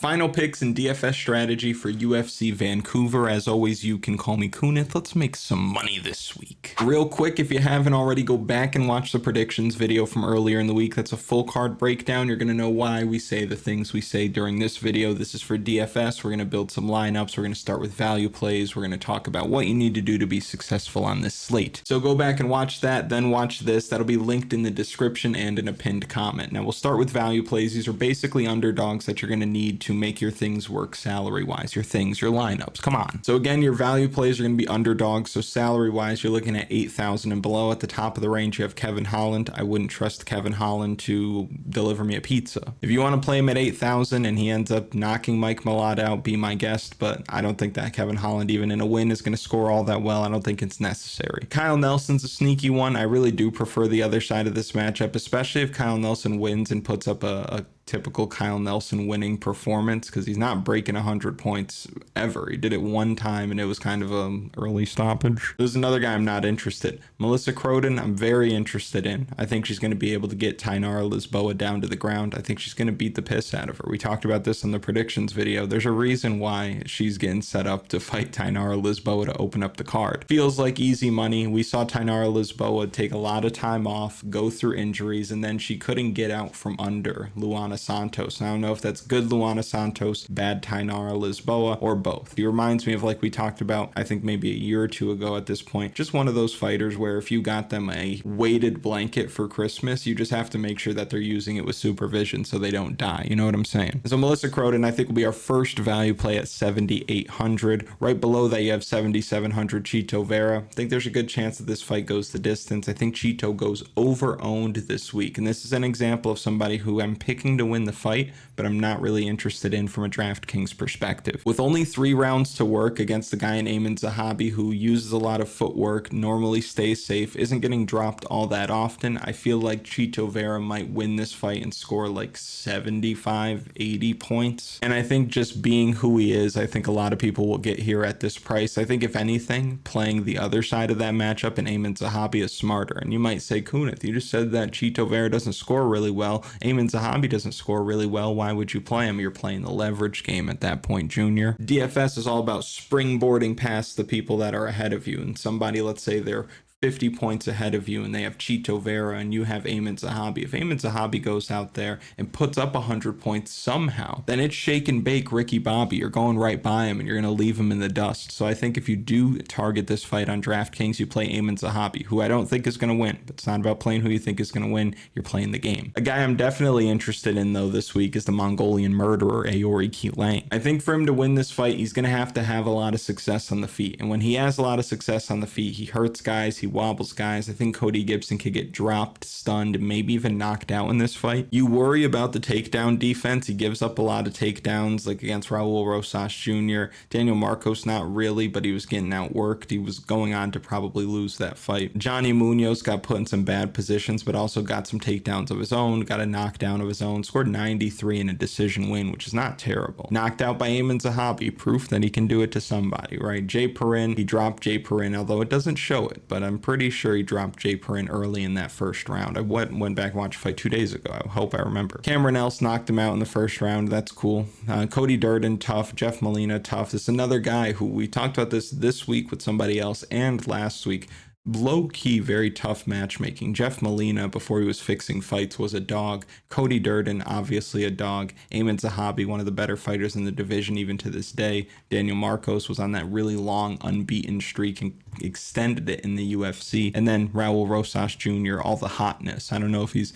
Final picks in DFS strategy for UFC Vancouver. As always, you can call me Kunith. Let's make some money this week. Real quick, if you haven't already, go back and watch the predictions video from earlier in the week. That's a full card breakdown. You're going to know why we say the things we say during this video. This is for DFS. We're going to build some lineups. We're going to start with value plays. We're going to talk about what you need to do to be successful on this slate. So go back and watch that, then watch this. That'll be linked in the description and in a pinned comment. Now we'll start with value plays. These are basically underdogs that you're going to need to make your things work salary-wise, your lineups. Come on. So again, your value plays are going to be underdogs. So salary-wise, you're looking at 8,000 and below. At the top of the range, you have Kevin Holland. I wouldn't trust Kevin Holland to deliver me a pizza. If you want to play him at 8,000 and he ends up knocking Mike Malott out, be my guest, but I don't think that Kevin Holland, even in a win, is going to score all that well. I don't think it's necessary. Kyle Nelson's a sneaky one. I really do prefer the other side of this matchup, especially if Kyle Nelson wins and puts up a typical Kyle Nelson winning performance, because he's not breaking 100 points ever. He did it one time and it was kind of an early stoppage. There's another guy I'm not interested. Melissa Croden, I'm very interested in. I think she's going to be able to get Tainara Lisboa down to the ground. I think she's going to beat the piss out of her. We talked about this in the predictions video. There's a reason why she's getting set up to fight Tainara Lisboa to open up the card. Feels like easy money. We saw Tainara Lisboa take a lot of time off, go through injuries, and then she couldn't get out from under Luana Santos. I don't know if that's good Luana Santos, bad Tainara Lisboa, or both. He reminds me of, like we talked about, I think maybe a year or two ago at this point, just one of those fighters where if you got them a weighted blanket for Christmas, you just have to make sure that they're using it with supervision so they don't die. You know what I'm saying? So Melissa Croden, I think, will be our first value play at 7,800. Right below that, you have 7,700 Chito Vera. I think there's a good chance that this fight goes the distance. I think Chito goes over-owned this week, and this is an example of somebody who I'm picking to win the fight, but I'm not really interested in from a Draftkings perspective. With only 3 rounds to work against the guy in Aiemann Zahabi, who uses a lot of footwork, normally stays safe, isn't getting dropped all that often, I feel like Chito Vera might win this fight and score like 75, 80 points. And I think just being who he is, I think a lot of people will get here at this price. I think if anything, playing the other side of that matchup in Aiemann Zahabi is smarter. And you might say, Kunith, you just said that Chito Vera doesn't score really well. Aiemann Zahabi doesn't score really well. Why would you play him? You're playing the leverage game at that point, Junior. DFS is all about springboarding past the people that are ahead of you. And somebody, let's say they're 50 points ahead of you and they have Chito Vera and you have Aiemann Zahabi. If Aiemann Zahabi goes out there and puts up 100 points somehow, then it's shake and bake Ricky Bobby. You're going right by him and you're going to leave him in the dust. So I think if you do target this fight on DraftKings, you play Aiemann Zahabi, who I don't think is going to win. But it's not about playing who you think is going to win. You're playing the game. A guy I'm definitely interested in, though, this week is the Mongolian murderer, Aoriqileng. I think for him to win this fight, he's going to have a lot of success on the feet. And when he has a lot of success on the feet, he hurts guys, he wobbles guys. I think Cody Gibson could get dropped, stunned, maybe even knocked out in this fight. You worry about the takedown defense. He gives up a lot of takedowns, like against Raul Rosas Jr. Daniel Marcos, not really, but he was getting outworked. He was going on to probably lose that fight. Johnny Munoz got put in some bad positions, but also got some takedowns of his own, got a knockdown of his own, scored 93 in a decision win, which is not terrible. Knocked out by Aiemann Zahabi, proof that he can do it to somebody, right? Jay Perrin, he dropped Jay Perrin, although it doesn't show it, but I'm pretty sure he dropped Jay Perrin early in that first round. I went back and watched a fight 2 days ago. I hope I remember. Cameron Else knocked him out in the first round. That's cool. Cody Djorden, tough. Jeff Molina, tough. This is another guy who we talked about this week with somebody else and last week. Low-key, very tough matchmaking. Jeff Molina, before he was fixing fights, was a dog. Cody Djorden, obviously a dog. Aiemann Zahabi, one of the better fighters in the division even to this day. Daniel Marcos was on that really long unbeaten streak and extended it in the UFC. And then Raul Rosas Jr., all the hotness. I don't know if he's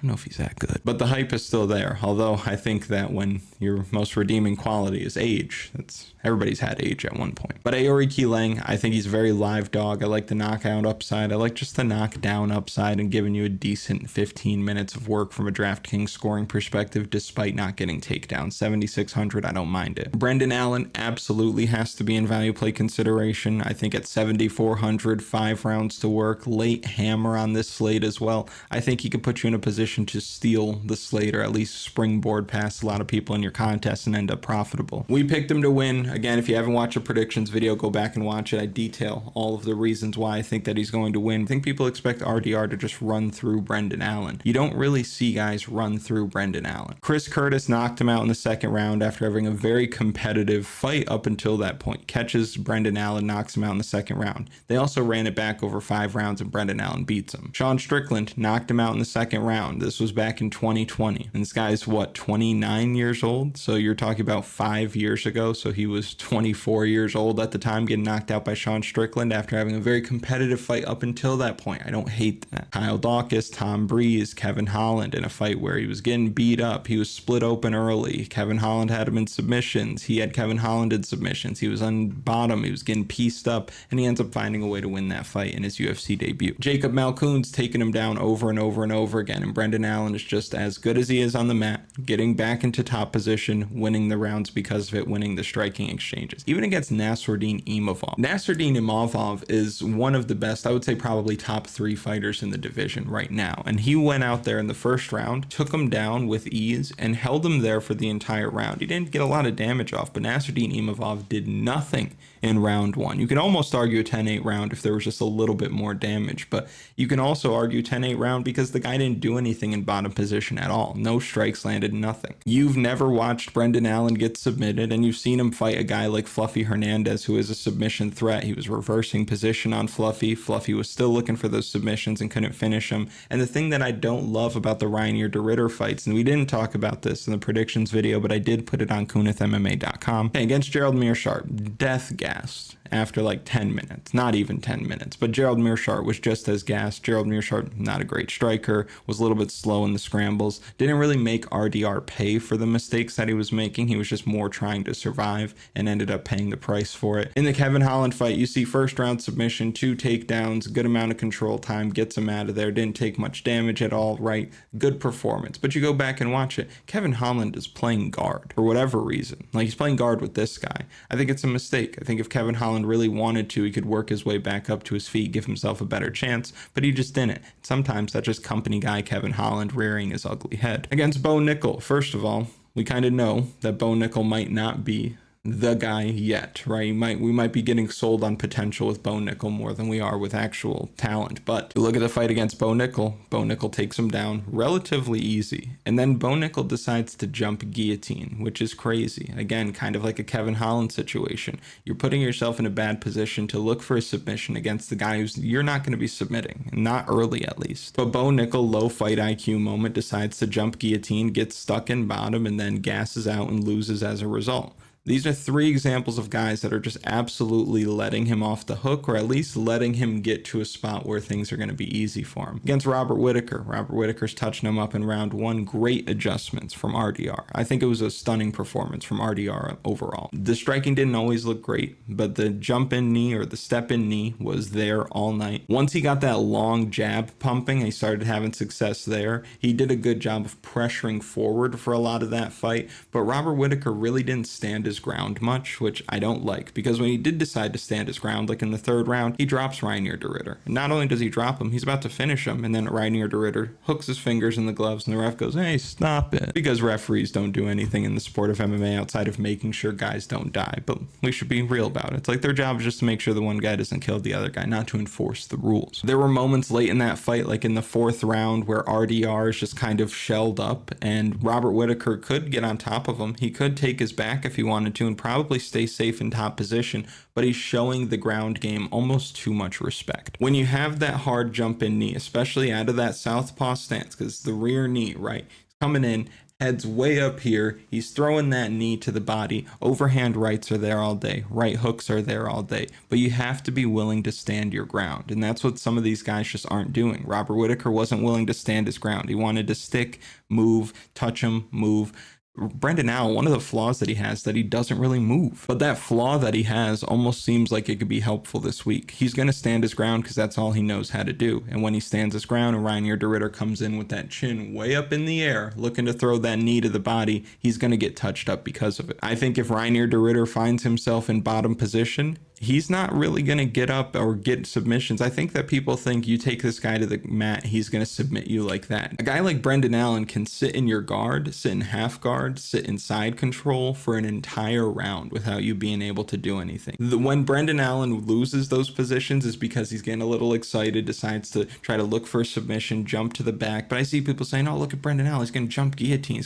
that good, but the hype is still there. Although I think that when your most redeeming quality is age, everybody's had age at one point. But Aoriqileng, I think he's a very live dog. I like the knockout upside. I like just the knockdown upside and giving you a decent 15 minutes of work from a DraftKings scoring perspective, despite not getting takedowns. 7,600, I don't mind it. Brendan Allen absolutely has to be in value play consideration. I think at 7,400, 5 rounds to work, late hammer on this slate as well. I think he could put you in a position position to steal the slate, or at least springboard past a lot of people in your contest and end up profitable. We picked him to win. Again, if you haven't watched a predictions video, go back and watch it. I detail all of the reasons why I think that he's going to win. I think people expect RDR to just run through Brendan Allen. You don't really see guys run through Brendan Allen. Chris Curtis knocked him out in the second round after having a very competitive fight up until that point. Catches Brendan Allen, knocks him out in the second round. They also ran it back over 5 rounds and Brendan Allen beats him. Sean Strickland knocked him out in the second round. This was back in 2020. And this guy's what, 29 years old? So you're talking about 5 years ago. So he was 24 years old at the time, getting knocked out by Sean Strickland after having a very competitive fight up until that point. I don't hate that. Kyle Dawkins, Tom Breeze, Kevin Holland in a fight where he was getting beat up. He was split open early. Kevin Holland had him in submissions. He had Kevin Holland in submissions. He was on bottom. He was getting pieced up, and he ends up finding a way to win that fight in his UFC debut. Jacob Malkoon's taking him down over and over and over again, and Brendan Allen is just as good as he is on the mat, getting back into top position, winning the rounds because of it, winning the striking exchanges. Even against Nassourdine Imavov. Nassourdine Imavov is one of the best, I would say probably top 3 fighters in the division right now, and he went out there in the first round, took him down with ease, and held him there for the entire round. He didn't get a lot of damage off, but Nassourdine Imavov did nothing in round 1. You can almost argue a 10-8 round if there was just a little bit more damage, but you can also argue 10-8 round because the guy didn't do anything in bottom position at all. No strikes landed, nothing. You've never watched Brendan Allen get submitted, and you've seen him fight a guy like Fluffy Hernandez, who is a submission threat. He was reversing position on Fluffy. Fluffy was still looking for those submissions and couldn't finish him. And the thing that I don't love about the Reinier de Ridder fights, and we didn't talk about this in the predictions video, but I did put it on KunithMMA.com. Okay, against Gerald Meerschaert, death gassed after like 10 minutes, not even 10 minutes, but Gerald Meerschaert was just as gassed. Gerald Meerschaert, not a great striker, was a little bit slow in the scrambles, didn't really make RDR pay for the mistakes that he was making. He was just more trying to survive and ended up paying the price for it. In the Kevin Holland fight, you see first round submission, 2 takedowns, good amount of control time, gets him out of there, didn't take much damage at all, right? Good performance. But you go back and watch it, Kevin Holland is playing guard for whatever reason. Like, he's playing guard with this guy. I think it's a mistake. I think if Kevin Holland really wanted to, he could work his way back up to his feet, give himself a better chance, but he just didn't. Sometimes that's just company guy Kevin Holland rearing his ugly head. Against Bo Nickel, first of all, we kind of know that Bo Nickel might not be the guy yet, right? We might be getting sold on potential with Bo Nickel more than we are with actual talent. But look at the fight against Bo Nickel takes him down relatively easy. And then Bo Nickel decides to jump guillotine, which is crazy. Again, kind of like a Kevin Holland situation. You're putting yourself in a bad position to look for a submission against the guy who's you're not going to be submitting, not early at least. But Bo Nickel, low fight IQ moment, decides to jump guillotine, gets stuck in bottom, and then gasses out and loses as a result. These are 3 examples of guys that are just absolutely letting him off the hook, or at least letting him get to a spot where things are going to be easy for him. Against Robert Whittaker, Robert Whittaker's touching him up in round 1. Great adjustments from RDR. I think it was a stunning performance from RDR overall. The striking didn't always look great, but the jump in knee or the step in knee was there all night. Once he got that long jab pumping, he started having success there. He did a good job of pressuring forward for a lot of that fight, but Robert Whittaker really didn't stand his ground much, which I don't like, because when he did decide to stand his ground, like in the 3rd round, he drops Reinier de Ridder. And not only does he drop him, he's about to finish him, and then Reinier de Ridder hooks his fingers in the gloves, and the ref goes, "Hey, stop it." Because referees don't do anything in the sport of MMA outside of making sure guys don't die, but we should be real about it. It's like their job is just to make sure the one guy doesn't kill the other guy, not to enforce the rules. There were moments late in that fight, like in the 4th round, where RDR is just kind of shelled up, and Robert Whittaker could get on top of him. He could take his back if he wanted to and probably stay safe in top position, but he's showing the ground game almost too much respect. When you have that hard jump in knee, especially out of that southpaw stance, because the rear knee, right, coming in, head's way up here, he's throwing that knee to the body, overhand rights are there all day, right hooks are there all day, but you have to be willing to stand your ground, and that's what some of these guys just aren't doing. Robert Whittaker wasn't willing to stand his ground. He wanted to stick, move, touch him, move. Brendan Allen, one of the flaws that he has that he doesn't really move, but that flaw that he has almost seems like it could be helpful this week. He's going to stand his ground because that's all he knows how to do, and when he stands his ground and Reinier de Ridder comes in with that chin way up in the air looking to throw that knee to the body, he's going to get touched up because of it. I think if Reinier de Ridder finds himself in bottom position, he's not really going to get up or get submissions. I think that people think you take this guy to the mat, he's going to submit you like that. A guy like Brendan Allen can sit in your guard, sit in half guard, sit in side control for an entire round without you being able to do anything. When Brendan Allen loses those positions is because he's getting a little excited, decides to try to look for a submission, jump to the back. But I see people saying, oh, look at Brendan Allen, he's going to jump guillotine.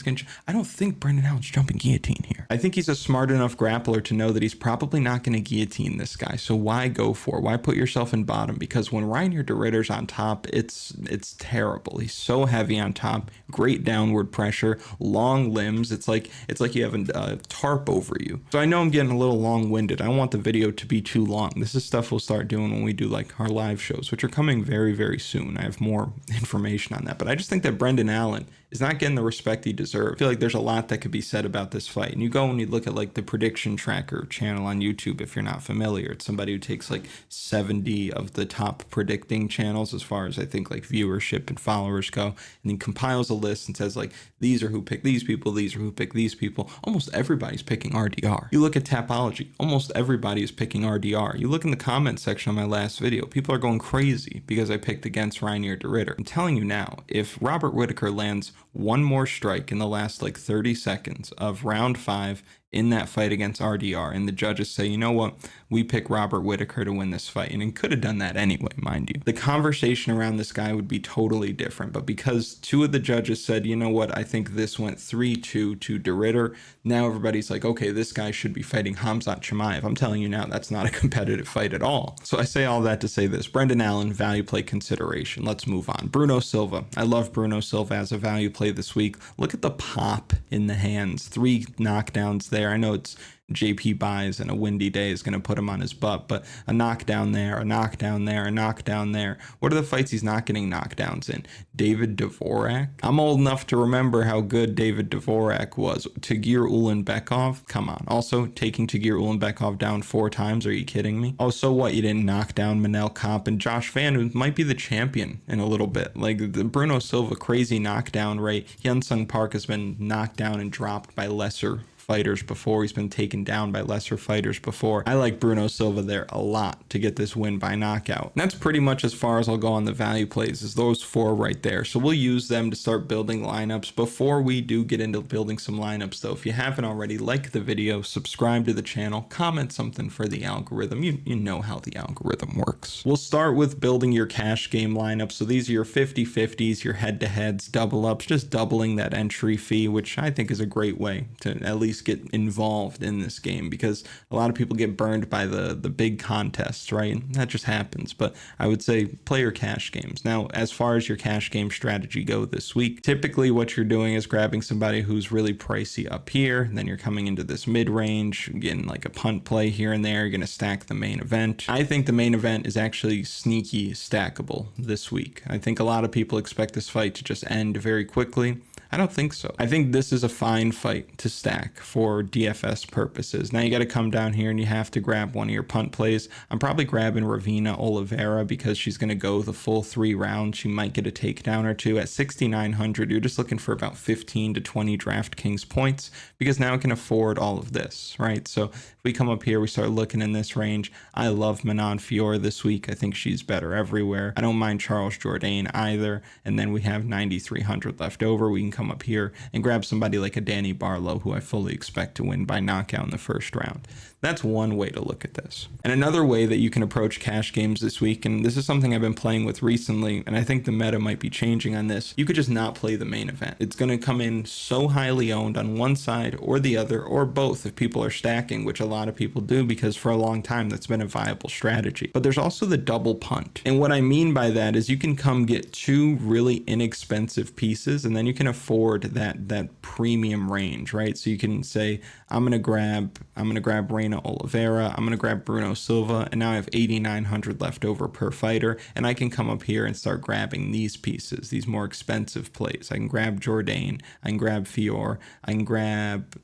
I don't think Brendan Allen's jumping guillotine here. I think he's a smart enough grappler to know that he's probably not going to guillotine this guy. So why go for it? Why put yourself in bottom? Because when Reinier Ritter's on top, it's terrible. He's so heavy on top, great downward pressure, long limbs. It's like you have a tarp over you. So I know I'm getting a little long-winded. I don't want the video to be too long. This is stuff we'll start doing when we do like our live shows, which are coming very, very soon. I have more information on that. But I just think that Brendan Allen is not getting the respect he deserves. I feel like there's a lot that could be said about this fight. And you go and you look at like the prediction tracker channel on YouTube, if you're not familiar. It's somebody who takes like 70 of the top predicting channels as far as I think like viewership and followers go, and then compiles a list and says like, these are who pick these people, these are who pick these people. Almost everybody's picking RDR. You look at Tapology, almost everybody is picking RDR. You look in the comment section of my last video, people are going crazy because I picked against Reinier Ritter. I'm telling you now, if Robert Whittaker lands one more strike in the last like 30 seconds of round 5 in that fight against RDR, and the judges say, you know what, we pick Robert Whittaker to win this fight, and he could have done that anyway, mind you, the conversation around this guy would be totally different. But because 2 of the judges said, you know what, I think this went 3-2 to De Ridder, now everybody's like, okay, this guy should be fighting Khamzat Chimaev. I'm telling you now, that's not a competitive fight at all. So I say all that to say this: Brendan Allen, value play consideration. Let's move on. Bruno Silva. I love Bruno Silva as a value play this week. Look at the pop in the hands. 3 knockdowns there. I know it's JP buys and a windy day is going to put him on his butt, but a knockdown there, a knockdown there, a knockdown there. What are the fights he's not getting knockdowns in? David Dvorak. I'm old enough to remember how good David Dvorak was. Tagir Ulanbekov, come on. Also taking Tagir Ulanbekov down 4 times. Are you kidding me? Oh, so what? You didn't knock down Manel Kape and Josh Van, who might be the champion in a little bit. Like the Bruno Silva crazy knockdown rate. Hyun Sung Park has been knocked down and dropped by lesser fighters before. He's been taken down by lesser fighters before. I like Bruno Silva there a lot to get this win by knockout. And that's pretty much as far as I'll go on the value plays, is those 4 right there. So we'll use them to start building lineups. Before we do get into building some lineups though, if you haven't already, like the video, subscribe to the channel, comment something for the algorithm. You know how the algorithm works. We'll start with building your cash game lineup. So these are your 50-50s, your head-to-heads, double ups, just doubling that entry fee, which I think is a great way to at least get involved in this game, because a lot of people get burned by the big contests, right? And that just happens. But I would say play your cash games. Now, as far as your cash game strategy go this week, typically what you're doing is grabbing somebody who's really pricey up here, and then you're coming into this mid-range, getting like a punt play here and there. You're going to stack the main event. I think the main event is actually sneaky stackable this week. I think a lot of people expect this fight to just end very quickly. I don't think so. I think this is a fine fight to stack for DFS purposes. Now you got to come down here and you have to grab one of your punt plays. I'm probably grabbing Ravena Oliveira because she's going to go the full 3 rounds. She might get a takedown or 2 at 6,900. You're just looking for about 15 to 20 DraftKings points, because now I can afford all of this, right? So if we come up here, we start looking in this range. I love Manon Fiorot this week. I think she's better everywhere. I don't mind Charles Jourdain either. And then we have 9,300 left over. We can come up here and grab somebody like a Danny Barlow, who I fully expect to win by knockout in the first round. That's one way to look at this. And another way that you can approach cash games this week, and this is something I've been playing with recently, and I think the meta might be changing on this, you could just not play the main event. It's going to come in so highly owned on one side or the other, or both if people are stacking, which a lot of people do, because for a long time that's been a viable strategy. But there's also the double punt. And what I mean by that is you can come get 2 really inexpensive pieces, and then you can afford that premium range, right? So you can say, I'm gonna grab Reina Oliveira, I'm gonna grab Bruno Silva, and now I have 8,900 left over per fighter, and I can come up here and start grabbing these pieces, these more expensive plays. I can grab Jourdain, I can grab Fiorot, I can grab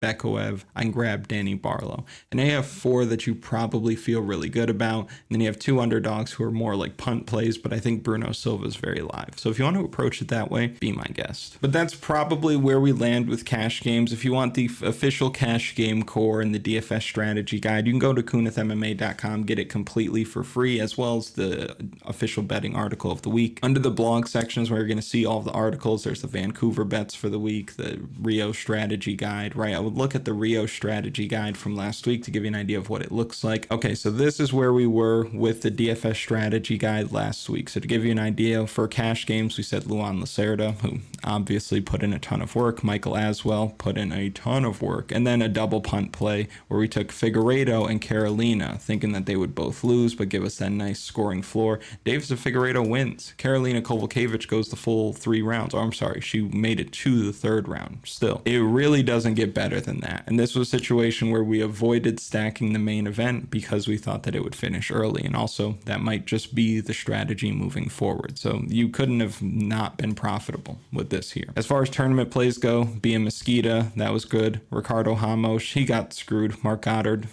Bekoev, I can grab Danny Barlow. And they have 4 that you probably feel really good about. And then you have 2 underdogs who are more like punt plays, but I think Bruno Silva is very live. So if you want to approach it that way, be my guest. But that's probably where we land with cash games. If you want the official cash game core and the DFS strategy guide, you can go to kunithmma.com, get it completely for free, as well as the official betting article of the week. Under the blog sections where you're going to see all of the articles, there's the Vancouver bets for the week, the Rio strategy guide, right? I would look at the Rio strategy guide from last week to give you an idea of what it looks like. Okay, so this is where we were with the DFS strategy guide last week. So to give you an idea, for cash games, we said Luan Lacerda, who obviously put in a ton of work. Michael Aswell put in a ton of work. And then a double punt play where we took Figueiredo and Carolina, thinking that they would both lose, but give us that nice scoring floor. Davis and Figueiredo wins. Carolina Kovalkiewicz goes the full 3 rounds. Oh, I'm sorry, she made it to the 3rd round. Still, it really doesn't get better than that. And this was a situation where we avoided stacking the main event because we thought that it would finish early. And also that might just be the strategy moving forward. So you couldn't have not been profitable with this here. As far as tournament plays go, Bia Mesquita, that was good. Ricardo Ramos, he got screwed. Mark Goddard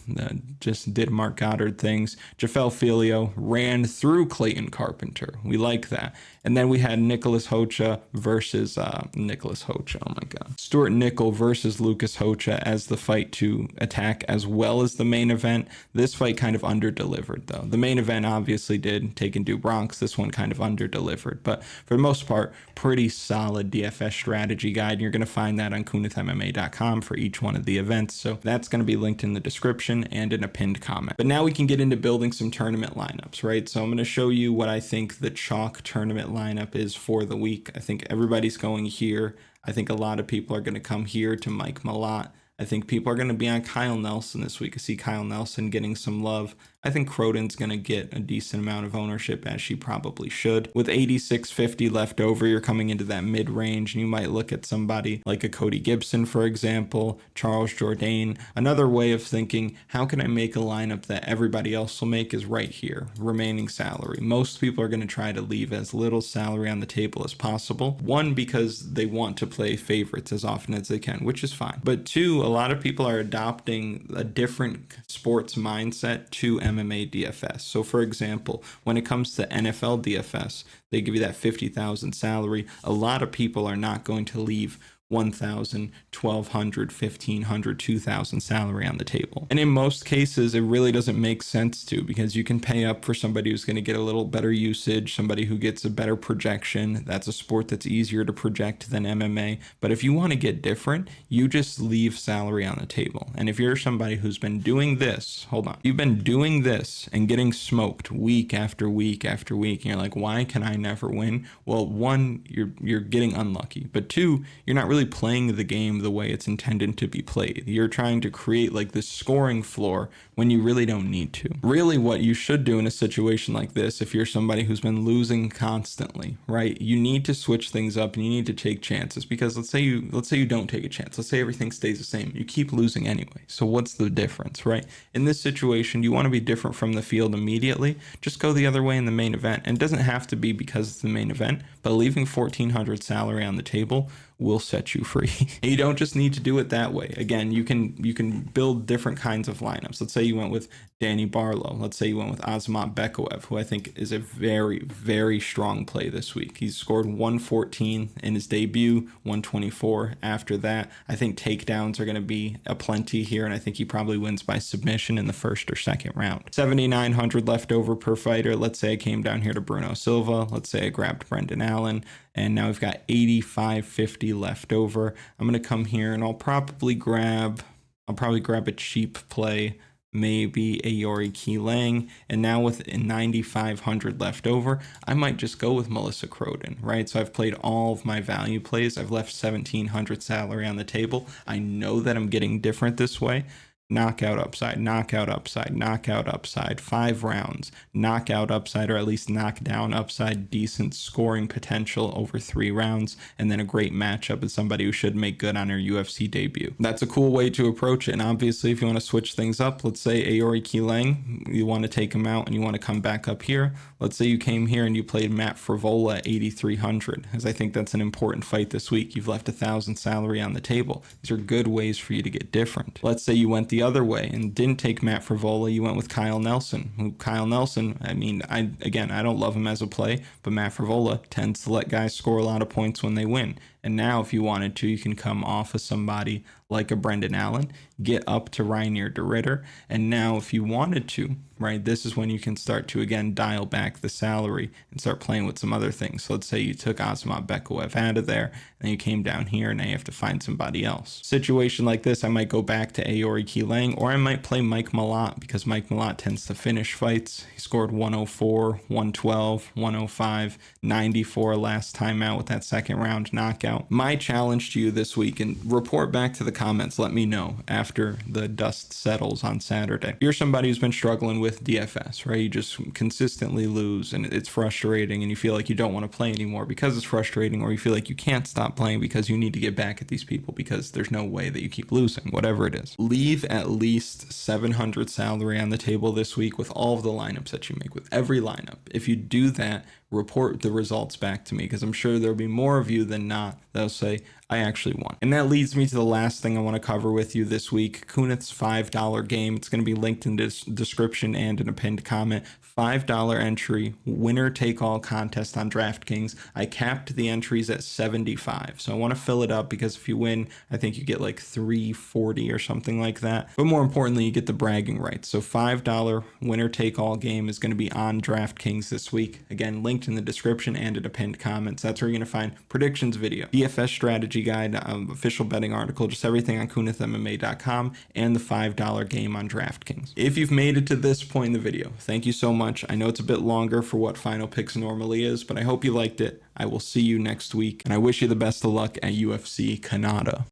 just did Mark Goddard things. Jafel Filio ran through Clayton Carpenter. We like that. And then we had Nicholas Hocha versus Nicholas Hocha. Oh my God. Stuart Nickel versus Lucas Hocha as the fight to attack, as well as the main event. This fight kind of under-delivered though. The main event obviously did, taking Du Bronx. This one kind of under-delivered, but for the most part, pretty solid DFS strategy guide. You're going to find that on kunithmma.com for each one of the events. So that's going to be linked in the description and in a pinned comment. But now we can get into building some tournament lineups, right? So I'm going to show you what I think the chalk tournament lineup is for the week. I think everybody's going here. I think a lot of people are going to come here to Mike Malott. I think people are going to be on Kyle Nelson this week. I see Kyle Nelson getting some love. I think Croton's going to get a decent amount of ownership, as she probably should. With 86.50 left over, you're coming into that mid-range, and you might look at somebody like a Cody Gibson, for example, Charles Jourdain. Another way of thinking, how can I make a lineup that everybody else will make, is right here, remaining salary. Most people are going to try to leave as little salary on the table as possible. 1, because they want to play favorites as often as they can, which is fine. But 2, a lot of people are adopting a different sports mindset to MMA DFS. So for example, when it comes to NFL DFS, they give you that 50,000 salary. A lot of people are not going to leave 1,000, 1,200, 1,500, 2,000 salary on the table. And in most cases, it really doesn't make sense to, because you can pay up for somebody who's going to get a little better usage, somebody who gets a better projection. That's a sport that's easier to project than MMA. But if you want to get different, you just leave salary on the table. And if you're somebody who's been doing this, hold on, you've been doing this and getting smoked week after week after week, and you're like, why can I never win? Well, 1, you're getting unlucky, but 2, you're not really playing the game the way it's intended to be played. You're trying to create like this scoring floor when you really don't need to. Really, what you should do in a situation like this, if you're somebody who's been losing constantly, right, you need to switch things up and you need to take chances, because let's say you don't take a chance. Let's say everything stays the same. You keep losing anyway. So what's the difference, right? In this situation, you want to be different from the field immediately. Just go the other way in the main event. And it doesn't have to be because it's the main event, but leaving 1,400 salary on the table will set you free. And you don't just need to do it that way. Again, you can build different kinds of lineups. Let's say you went with Danny Barlow. Let's say you went with Azamat Bekoev, who I think is a very, very strong play this week. He's scored 114 in his debut, 124 after that. I think takedowns are going to be aplenty here, and I think he probably wins by submission in the 1st or 2nd round. 7,900 left over per fighter. Let's say I came down here to Bruno Silva. Let's say I grabbed Brendan Allen. And now we've got 85.50 left over. I'm going to come here and I'll probably grab a cheap play, maybe a Aoriqileng. And now with 9,500 left over, I might just go with Melissa Croton, right? So I've played all of my value plays. I've left 1,700 salary on the table. I know that I'm getting different this way. knockout upside, knockout upside, knockout upside, 5 rounds, knockout upside, or at least knockdown upside, decent scoring potential over 3 rounds, and then a great matchup with somebody who should make good on her UFC debut. That's a cool way to approach it. And obviously, if you want to switch things up, let's say Aoriqileng, you want to take him out and you want to come back up here. Let's say you came here and you played Matt Frevola at 8,300, as I think that's an important fight this week. You've left 1,000 salary on the table. These are good ways for you to get different. Let's say you went the other way and didn't take Matt Frevola, you went with Kyle Nelson. Kyle Nelson, I mean, I don't love him as a play, but Matt Frevola tends to let guys score a lot of points when they win. And now if you wanted to, you can come off of somebody like a Brendan Allen, get up to Reinier de Ridder, and now if you wanted to, right, this is when you can start to again dial back the salary and start playing with some other things. So let's say you took Azamat Bekaev out of there, and you came down here, and now you have to find somebody else. Situation like this, I might go back to Aoriqileng, or I might play Mike Malott, because Mike Malott tends to finish fights. He scored 104, 112, 105, 94 last time out with that second round knockout. My challenge to you this week, and report back to the comments, let me know after the dust settles on Saturday. If you're somebody who's been struggling with DFS, right? You just consistently lose and it's frustrating and you feel like you don't want to play anymore because it's frustrating, or you feel like you can't stop playing because you need to get back at these people because there's no way that you keep losing, whatever it is. Leave at least 700 salary on the table this week with all of the lineups that you make, with every lineup. If you do that, report the results back to me, because I'm sure there'll be more of you than not that'll say, I actually won. And that leads me to the last thing I want to cover with you this week, Kunith's $5 game. It's going to be linked in the description and in a pinned comment. $5 entry, winner take all contest on Draftkings. I capped the entries at 75. So I want to fill it up because if you win, I think you get like 340 or something like that. But more importantly, you get the bragging rights. So $5 winner take all game is going to be on Draftkings this week. Again, linked in the description and in a pinned comments. That's where you're going to find predictions video, DFS strategy guide, official betting article, just everything on KunithMMA.com, and the $5 game on Draftkings. If you've made it to this point in the video, thank you so much. I know it's a bit longer for what Final Picks normally is, but I hope you liked it. I will see you next week, and I wish you the best of luck at UFC Canada.